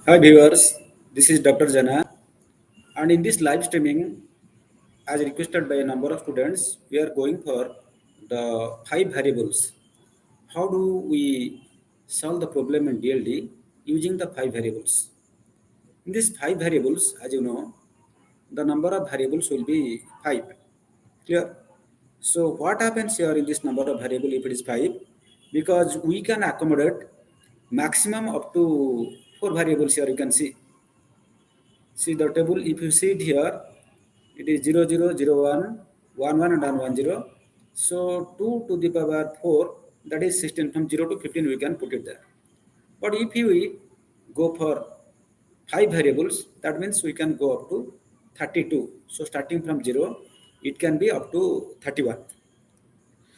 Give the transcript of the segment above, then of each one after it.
Hi viewers, this is Dr. Jana, and in this live streaming, as requested by a number of students, we are going for the five variables. How do we solve the problem in DLD using the five variables? In these five variables, as you know, the number of variables will be five. Clear? So what happens here in this number of variable if it is five? Because we can accommodate maximum up to four variables here. You can see the table. If you see it here, it is 0, 0, 0, 1, 1, 1 and 1, 0. So 2 to the power 4, that is 16. From 0 to 15, we can put it there. But if we go for 5 variables, that means we can go up to 32. So starting from 0, it can be up to 31.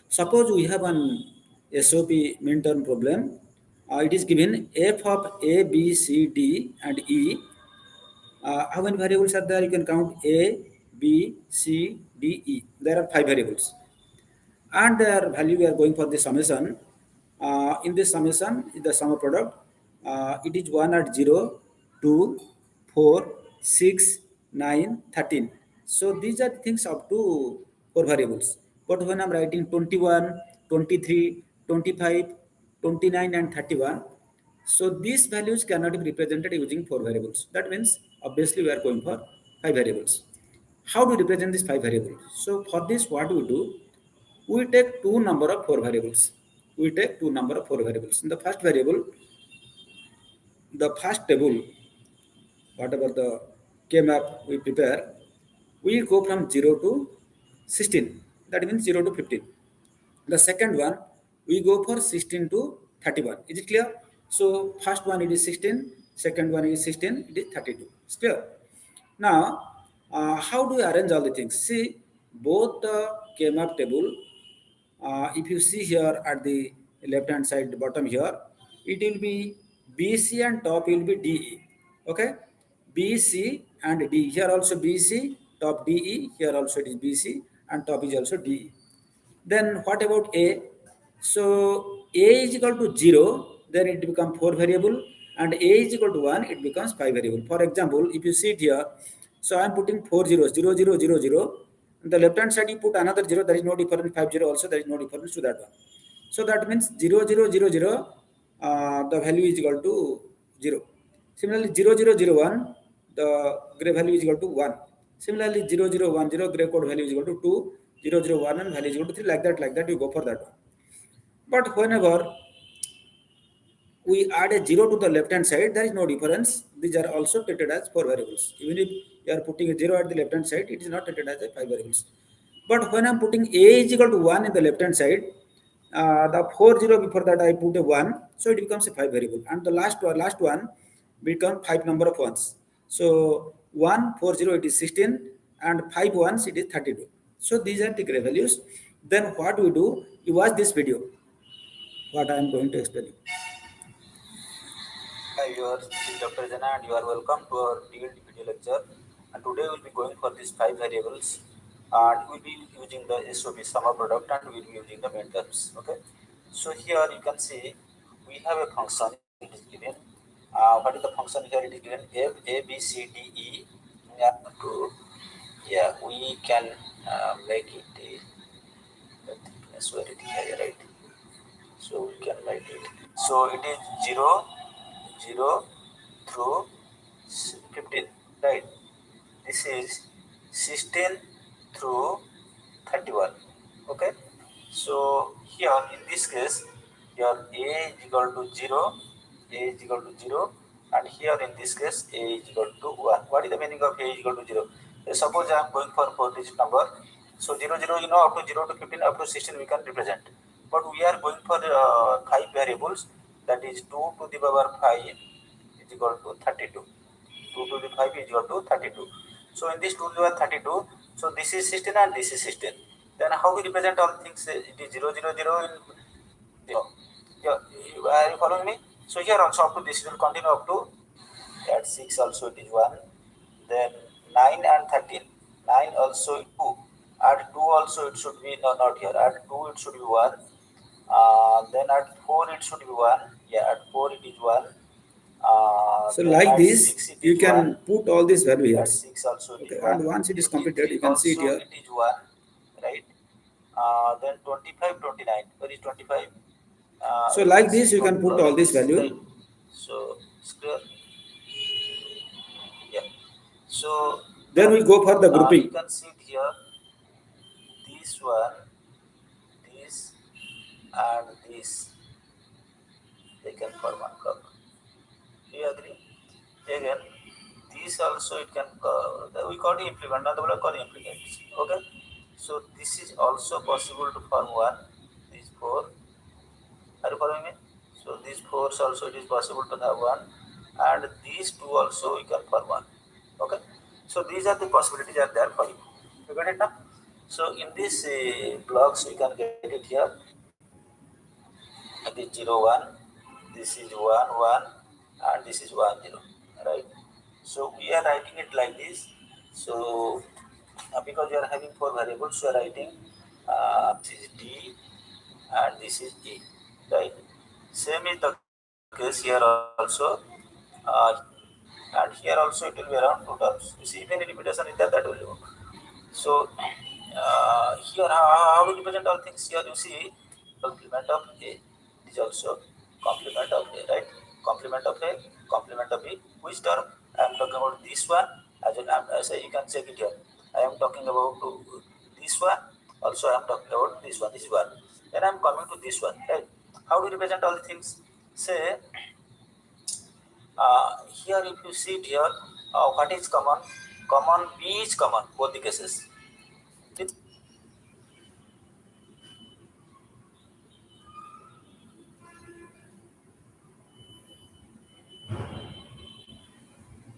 Suppose we have an SOP mean-term problem. It is given f of A, B, C, D, and E. How many variables are there? You can count A, B, C, D, E. There are five variables. And their value we are going for the summation. In this summation, the sum of product, it is 1 at 0, 2, 4, 6, 9, 13. So these are things up to four variables. But when I'm writing 21, 23, 25, 29, and 31, so these values cannot be represented using four variables. That means obviously we are going for five variables. How do we represent these five variables? So for this, what we do? We take two number of four variables. We take two number of four variables. In the first variable, the first table, whatever the K map we prepare, we go from 0 to 16. That means 0 to 15. The second one, we go for 16 to 31. Is it clear? So first one it is 16, second one is 16, it is 32. It's clear. Now, how do we arrange all the things? See, both the K map table, if you see here at the left hand side, the bottom here, it will be BC and top will be DE. Okay, BC and D. Here also BC, top DE. Here also it is BC and top is also DE. Then what about A? So A is equal to 0, then it becomes 4 variable, and A is equal to 1, it becomes 5 variable. For example, if you see it here, so I am putting 4 zeros, 0, 0, 0, 0. On the left hand side, you put another 0, there is no difference, 5 0 also, there is no difference to that one. So that means 0, 0, 0, 0, the value is equal to 0. Similarly, 0, 0, 0, 1, the gray value is equal to 1. Similarly, 0, 0, 1, 0, gray code value is equal to 2, 0, 0, 1, and value is equal to 3, like that, you go for that one. But whenever we add a 0 to the left hand side, there is no difference. These are also treated as four variables. Even if you are putting a 0 at the left hand side, it is not treated as a five variables. But when I'm putting A is equal to 1 in the left hand side, the 4 0 before that I put a 1, so it becomes a 5 variable. And the last one become 5 number of ones. So 1, 4, 0 it is 16, and 5 ones it is 32. So these are the gray values. Then what we do, you watch this video, what I am going to explain you. Hi viewers, this is Dr. Jana and you are welcome to our DLD video lecture. And today we will be going for these five variables and we will be using the SOP summer product and we will be using the main terms. Okay. So here you can see we have a function, it is given. What is the function here? It is given f a b c d e. Yeah, we can make it the thickness where it is here, right? So we can write it. So it is 0, 0 through 15, right? This is 16 through 31. Okay. So here in this case, your A is equal to 0, A is equal to 0, and here in this case, A is equal to 1. What is the meaning of A is equal to 0? Suppose I am going for 4-digit number. So 0, 0, up to 0 to 15, up to 16 we can represent. But we are going for 5 variables, that is 2 to the power 5 is equal to 32. 2 to the 5 is equal to 32. So in this 2 to the power 32, so this is 16 and this is 16. Then how we represent all things? It is 0, 0, 0 in 0. Yeah, are you following me? So here also up to this will continue up to at 6 also it is 1. Then 9 and 13. 9 also 2. At 2 also it should be, no, not here. At 2 it should be 1. Then at 4 it should be 1. Yeah, at 4 it is 1. So then like at this, 6 it you is 1. can put all these value At here. 6 also it is Okay, 1. and once it is completed, 23 you can see it also here. it is 1, right? Then 25, 29. Where is 25? So You can like see this, you can put all like this this, right? value. So it's clear. Yeah. So Then then we go for the you grouping. can see it here. This one, this, and this. They can form one block. Do you agree? Again, these also it can we call it implement, not the block called implicates. Okay. So this is also possible to form one. These four. Are you following me? So these fours also it is possible to have one, and these two also we can form one. Okay. So these are the possibilities are there for you. You get it now? So in these blocks we can get it here. It is 0 1. This is 1 1, and this is 1 0. Right. So we are writing it like this. So because you are having four variables, you are writing this is D and this is E, right? Same is the case here also, uh, and here also it will be around two terms. You see, if any repetition is there, that will work. So here, how we represent all things? Here you see complement of A. It is also complement of A, right? Complement of A, complement of B. Which term? I am talking about this one. As you can check it here. I am talking about this one. Also, I am talking about this one. This is one. Then I am coming to this one, right? How do you represent all the things? Say here, if you see it here, what is common? Common B is common both the cases.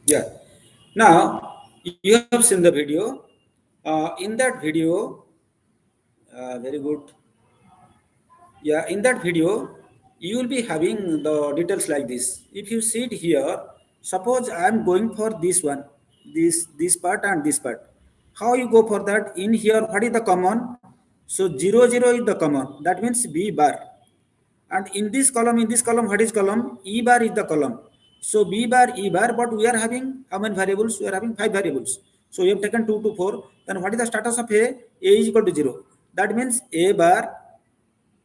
Yeah. Now you have seen the video. In that video, very good. Yeah, in that video, you will be having the details like this. If you see it here, suppose I am going for this one, this part and this part. How you go for that? In here, what is the common? So 0 0 is the common. That means B bar. And in this column, what is column? E bar is the column. So B bar, E bar, but we are having how many variables? We are having five variables. So we have taken 2 to 4. Then what is the status of A? A is equal to 0. That means A bar,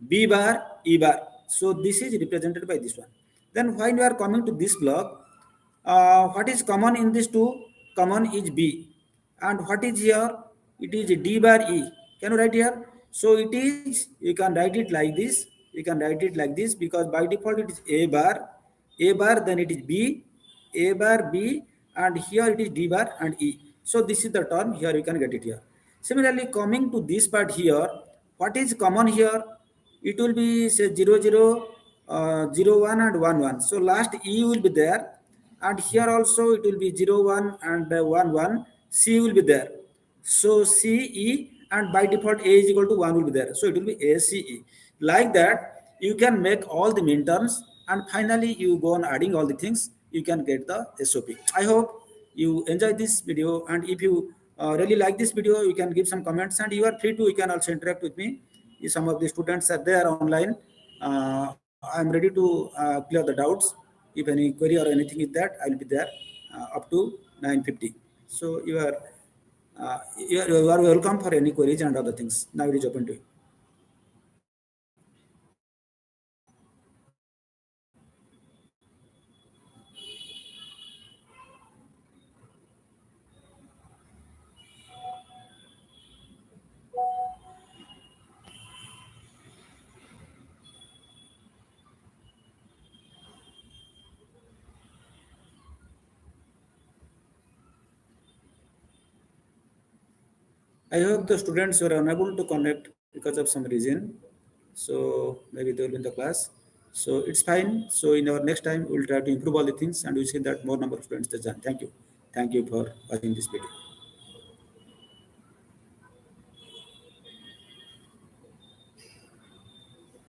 B bar, E bar. So this is represented by this one. Then when you are coming to this block, what is common in these two? Common is B. And what is here? It is D bar E. Can you write here? So it is, you can write it like this. You can write it like this because by default it is A bar, then it is B, A bar, B, and here it is D bar and E. So this is the term here, you can get it here. Similarly, coming to this part here, what is common here? It will be say 0 0, 0 1 and 1 1. So last E will be there, and here also it will be 0 1 and 1 1. C will be there. So C E, and by default A is equal to 1 will be there. So it will be A C E. Like that, you can make all the min terms, and finally you go on adding all the things. You can get the SOP. I hope you enjoy this video, and if you really like this video, you can give some comments, and you are free to. You can also interact with me. If some of the students are there online, I'm ready to clear the doubts. If any query or anything is that, I'll be there up to 9:50. So you are welcome for any queries and other things. Now it is open to you. I hope the students were unable to connect because of some reason. So maybe they will be in the class. So it's fine. So in our next time, we'll try to improve all the things and we see that more number of students they join. Thank you. Thank you for watching this video.